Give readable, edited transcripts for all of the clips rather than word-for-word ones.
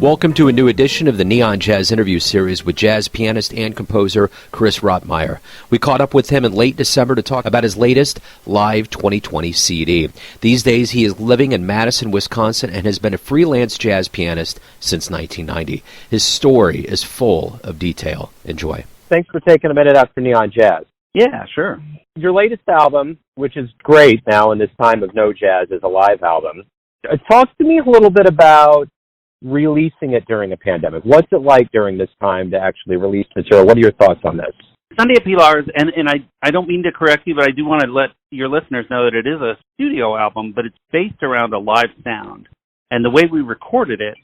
Welcome to a new edition of the Neon Jazz interview series with jazz pianist and composer Chris Rottmayer. We caught up with him in late December to talk about his latest Live 2020 CD. These days he is living in Madison, Wisconsin, and has been a freelance jazz pianist since 1990. His story is full of detail. Enjoy. Thanks for taking a minute out for Neon Jazz. Yeah, sure. Your latest album, which is great now in this time of no jazz, is a live album. Talk to me a little bit about releasing it during a pandemic. What's it like during this time to actually release material? What are your thoughts on this? Sunday at Pilars, and I don't mean to correct you, but I do want to let your listeners know that it is a studio album, but it's based around a live sound. And the way we recorded it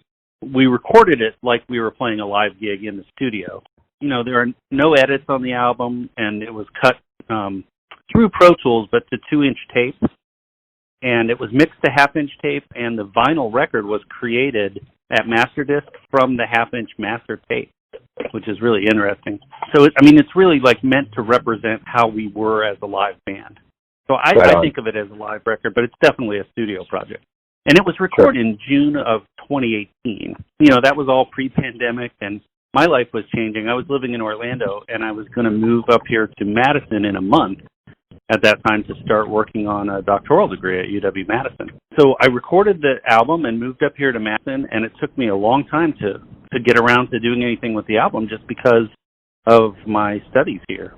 like we were playing a live gig in the studio. You know, there are no edits on the album, and it was cut through Pro Tools, but to 2-inch tape. And it was mixed to half-inch tape, and the vinyl record was created at Masterdisc from the half-inch master tape, which is really interesting. So, it's really like meant to represent how we were as a live band. So I think of it as a live record, but it's definitely a studio project. And it was recorded in June of 2018. You know, that was all pre-pandemic, and my life was changing. I was living in Orlando, and I was going to move up here to Madison in a month at that time to start working on a doctoral degree at UW-Madison. So I recorded the album and moved up here to Madison, and it took me a long time to get around to doing anything with the album just because of my studies here.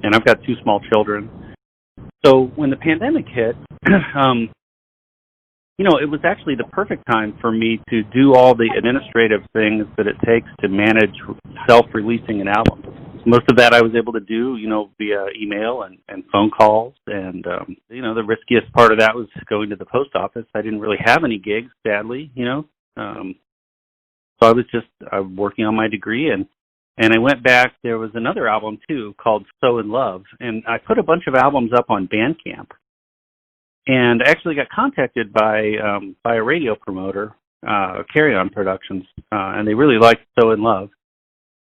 And I've got 2 small children. So when the pandemic hit, it was actually the perfect time for me to do all the administrative things that it takes to manage self-releasing an album. Most of that I was able to do, via email and phone calls. And, the riskiest part of that was going to the post office. I didn't really have any gigs, sadly, So I was just working on my degree. And I went back. There was another album, too, called So in Love. And I put a bunch of albums up on Bandcamp. And I actually got contacted by a radio promoter, Carry On Productions, and they really liked So in Love.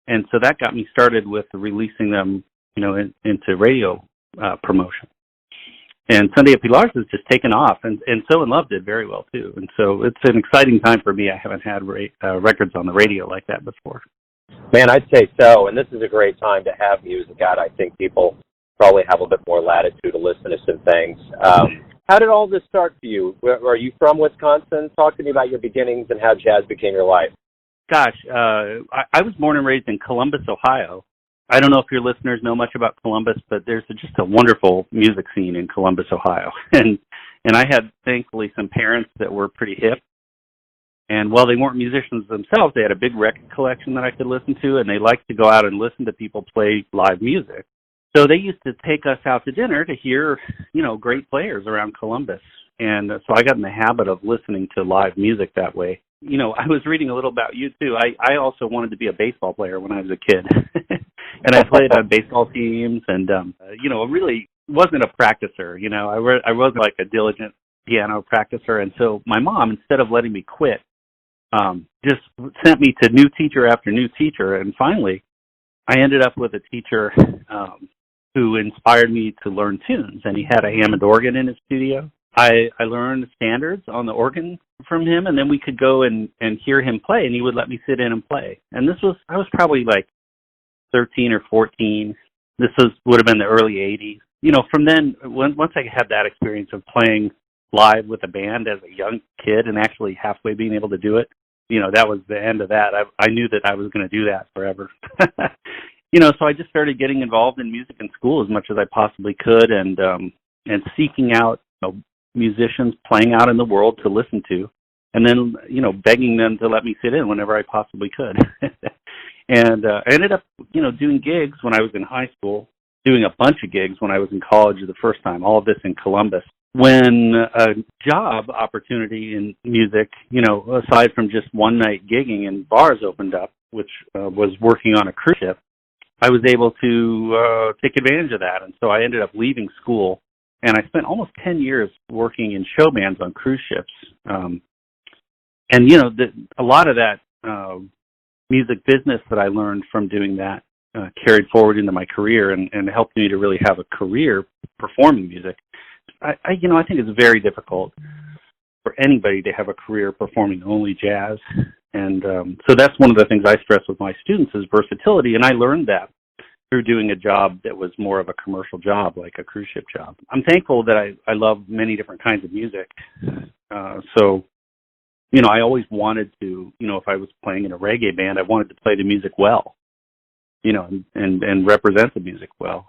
And so that got me started with releasing them, into radio promotion. And Sunday at Pilars has just taken off, and So in Love did very well, too. And so it's an exciting time for me. I haven't had records on the radio like that before. Man, I'd say so, and this is a great time to have music out. I think people probably have a bit more latitude to listen to some things. How did all this start for you? Are you from Wisconsin? Talk to me about your beginnings and how jazz became your life. Gosh, I was born and raised in Columbus, Ohio. I don't know if your listeners know much about Columbus, but there's just a wonderful music scene in Columbus, Ohio. And I had, thankfully, some parents that were pretty hip. And while they weren't musicians themselves, they had a big record collection that I could listen to, and they liked to go out and listen to people play live music. So they used to take us out to dinner to hear, great players around Columbus. And so I got in the habit of listening to live music that way. I was reading a little about you, too. I also wanted to be a baseball player when I was a kid. And I played on baseball teams and, really wasn't a practicer. I wasn't like a diligent piano practicer. And so my mom, instead of letting me quit, just sent me to new teacher after new teacher. And finally, I ended up with a teacher who inspired me to learn tunes. And he had a Hammond organ in his studio. I learned standards on the organ from him, and then we could go and hear him play, and he would let me sit in and play. And I was probably like 13 or 14. Would have been the early 80s. From then, once I had that experience of playing live with a band as a young kid and actually halfway being able to do it, that was the end of that. I knew that I was going to do that forever. So I just started getting involved in music in school as much as I possibly could and seeking out musicians playing out in the world to listen to, and then, begging them to let me sit in whenever I possibly could. And I ended up, doing gigs when I was in high school, doing a bunch of gigs when I was in college the first time, all of this in Columbus. When a job opportunity in music, aside from just one-night gigging in bars opened up, which was working on a cruise ship, I was able to take advantage of that. And so I ended up leaving school. And I spent almost 10 years working in show bands on cruise ships. A lot of that music business that I learned from doing that carried forward into my career and helped me to really have a career performing music. I think it's very difficult for anybody to have a career performing only jazz. And so that's one of the things I stress with my students is versatility, and I learned that through doing a job that was more of a commercial job, like a cruise ship job. I'm thankful that I love many different kinds of music. So, I always wanted to, if I was playing in a reggae band, I wanted to play the music well, and represent the music well,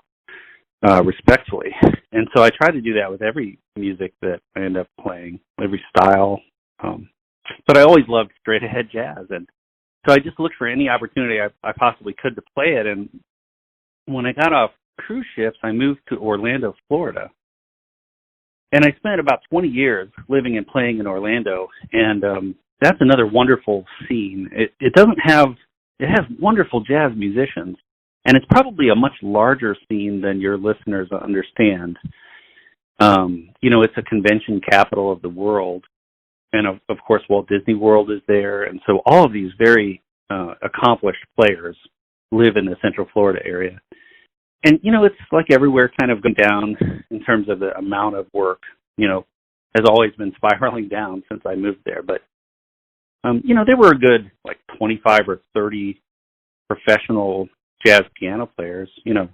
respectfully. And so I try to do that with every music that I end up playing, every style. But I always loved straight ahead jazz. And so I just looked for any opportunity I possibly could to play it. And when I got off cruise ships, I moved to Orlando, Florida. And I spent about 20 years living and playing in Orlando. And that's another wonderful scene. It has wonderful jazz musicians. And it's probably a much larger scene than your listeners understand. It's a convention capital of the world. And, of course, Walt Disney World is there. And so all of these very accomplished players live in the Central Florida area. And, it's like everywhere kind of going down in terms of the amount of work, has always been spiraling down since I moved there. But, there were a good, 25 or 30 professional jazz piano players,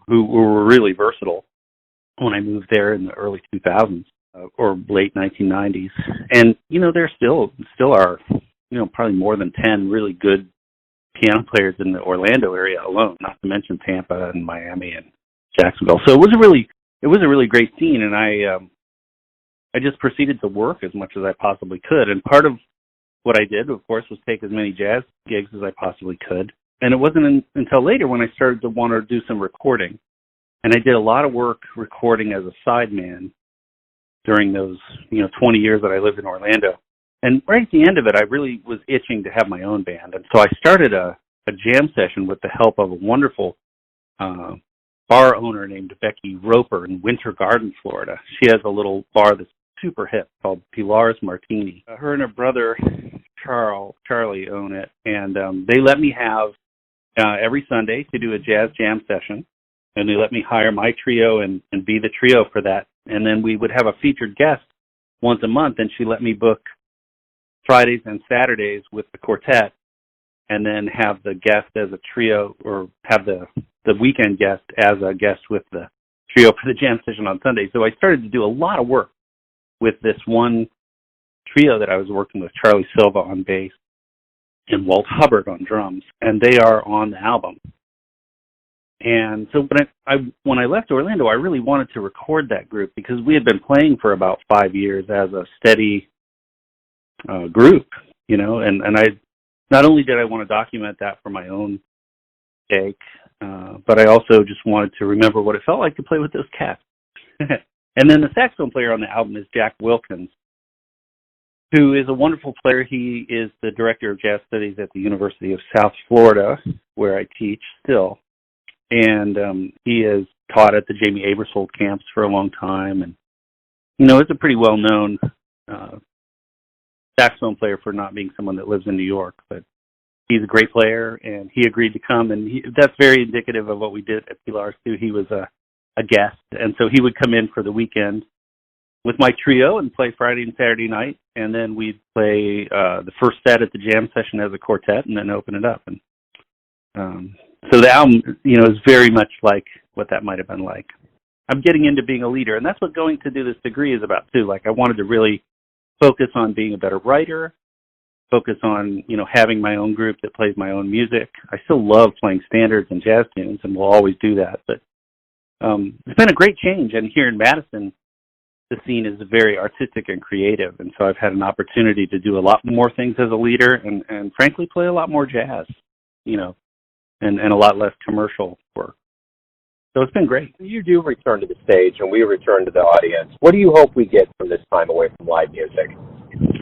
who were really versatile when I moved there in the early 2000s. Or late 1990s. And, there still are, probably more than 10 really good piano players in the Orlando area alone, not to mention Tampa and Miami and Jacksonville. So it was a really great scene, and I just proceeded to work as much as I possibly could. And part of what I did, of course, was take as many jazz gigs as I possibly could. And it wasn't until later when I started to want to do some recording. And I did a lot of work recording as a sideman during those, 20 years that I lived in Orlando. And right at the end of it, I really was itching to have my own band. And so I started a jam session with the help of a wonderful bar owner named Becky Roper in Winter Garden, Florida. She has a little bar that's super hip called Pilars Martini. Her and her brother, Charlie, own it. And they let me have every Sunday to do a jazz jam session. And they let me hire my trio and be the trio for that. And then we would have a featured guest once a month, and she let me book Fridays and Saturdays with the quartet, and then have the guest as a trio, or have the weekend guest as a guest with the trio for the jam session on Sunday. So I started to do a lot of work with this one trio that I was working with, Charlie Silva on bass and Walt Hubbard on drums, and they are on the album. And so when I left Orlando, I really wanted to record that group because we had been playing for about 5 years as a steady group, and I not only did I want to document that for my own sake, but I also just wanted to remember what it felt like to play with those cats. And then the saxophone player on the album is Jack Wilkins, who is a wonderful player. He is the director of jazz studies at the University of South Florida, where I teach still. And he has taught at the Jamie Aebersold camps for a long time. And, it's a pretty well-known saxophone player for not being someone that lives in New York. But he's a great player, and he agreed to come. And that's very indicative of what we did at Pilars, too. He was a guest. And so he would come in for the weekend with my trio and play Friday and Saturday night. And then we'd play the first set at the jam session as a quartet and then open it up. And so the album, is very much like what that might have been like. I'm getting into being a leader, and that's what going to do this degree is about, too. I wanted to really focus on being a better writer, focus on, having my own group that plays my own music. I still love playing standards and jazz tunes, and will always do that. But it's been a great change, and here in Madison, the scene is very artistic and creative, and so I've had an opportunity to do a lot more things as a leader and frankly, play a lot more jazz, and a lot less commercial work. So it's been great. You do return to the stage, and we return to the audience. What do you hope we get from this time away from live music?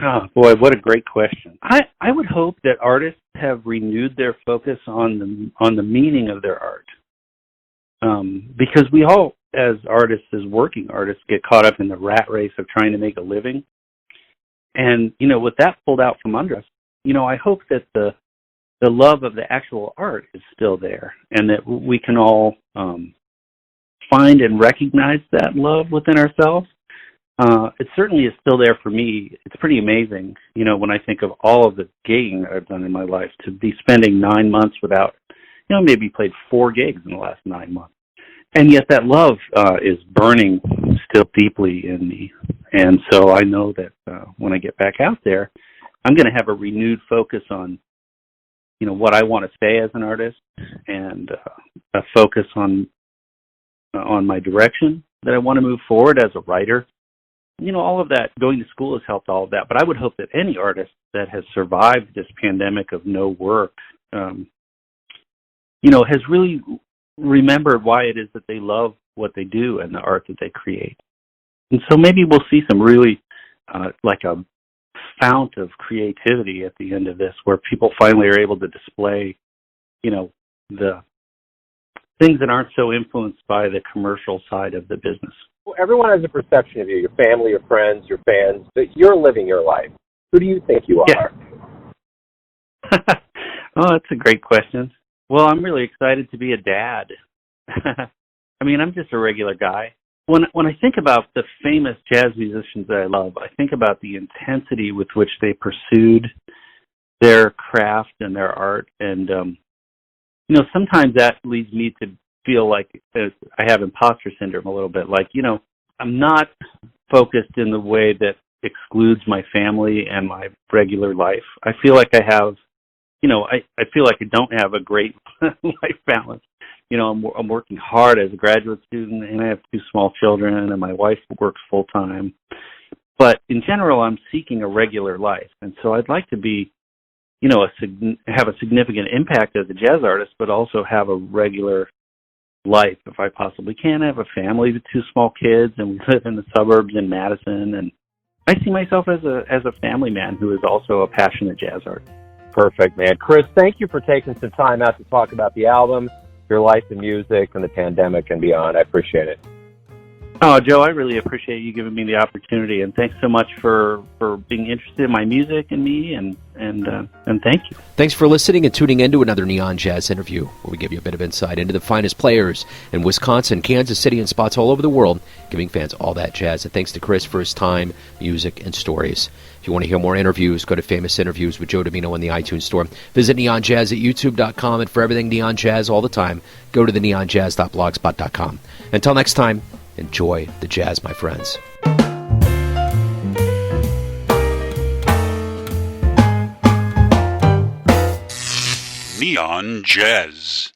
Oh, boy, what a great question. I would hope that artists have renewed their focus on the meaning of their art. Because we all, as artists, as working artists, get caught up in the rat race of trying to make a living. And, with that pulled out from under us, I hope that the love of the actual art is still there, and that we can all find and recognize that love within ourselves. it certainly is still there for me. It's pretty amazing, when I think of all of the gigging I've done in my life, to be spending 9 months without, maybe played 4 gigs in the last 9 months. And yet that love is burning still deeply in me. And so I know that when I get back out there, I'm going to have a renewed focus on, what I want to say as an artist, and a focus on my direction that I want to move forward as a writer. All of that, going to school has helped all of that. But I would hope that any artist that has survived this pandemic of no work, has really remembered why it is that they love what they do and the art that they create. And so maybe we'll see some really, like a fount of creativity at the end of this, where people finally are able to display, the things that aren't so influenced by the commercial side of the business. Well, everyone has a perception of you, your family, your friends, your fans, that you're living your life. Who do you think you are? Yeah. Oh, that's a great question. Well, I'm really excited to be a dad. I mean, I'm just a regular guy. When I think about the famous jazz musicians that I love, I think about the intensity with which they pursued their craft and their art. And, sometimes that leads me to feel like I have imposter syndrome a little bit. Like, I'm not focused in the way that excludes my family and my regular life. I feel like I have, I feel like I don't have a great life balance. I'm working hard as a graduate student, and I have 2 small children, and my wife works full time. But in general, I'm seeking a regular life, and so I'd like to be, have a significant impact as a jazz artist, but also have a regular life if I possibly can. I have a family with 2 small kids, and we live in the suburbs in Madison, and I see myself as a family man who is also a passionate jazz artist. Perfect, man. Chris, thank you for taking some time out to talk about the album, your life in music, and the pandemic and beyond. I appreciate it. Oh, Joe, I really appreciate you giving me the opportunity, and thanks so much for being interested in my music and me, and thank you. Thanks for listening and tuning in to another Neon Jazz interview, where we give you a bit of insight into the finest players in Wisconsin, Kansas City, and spots all over the world, giving fans all that jazz. And thanks to Chris for his time, music, and stories. If you want to hear more interviews, go to Famous Interviews with Joe Domino in the iTunes Store. Visit neonjazz at youtube.com, and for everything Neon Jazz all the time, go to the neonjazz.blogspot.com. Until next time, enjoy the jazz, my friends. Neon Jazz.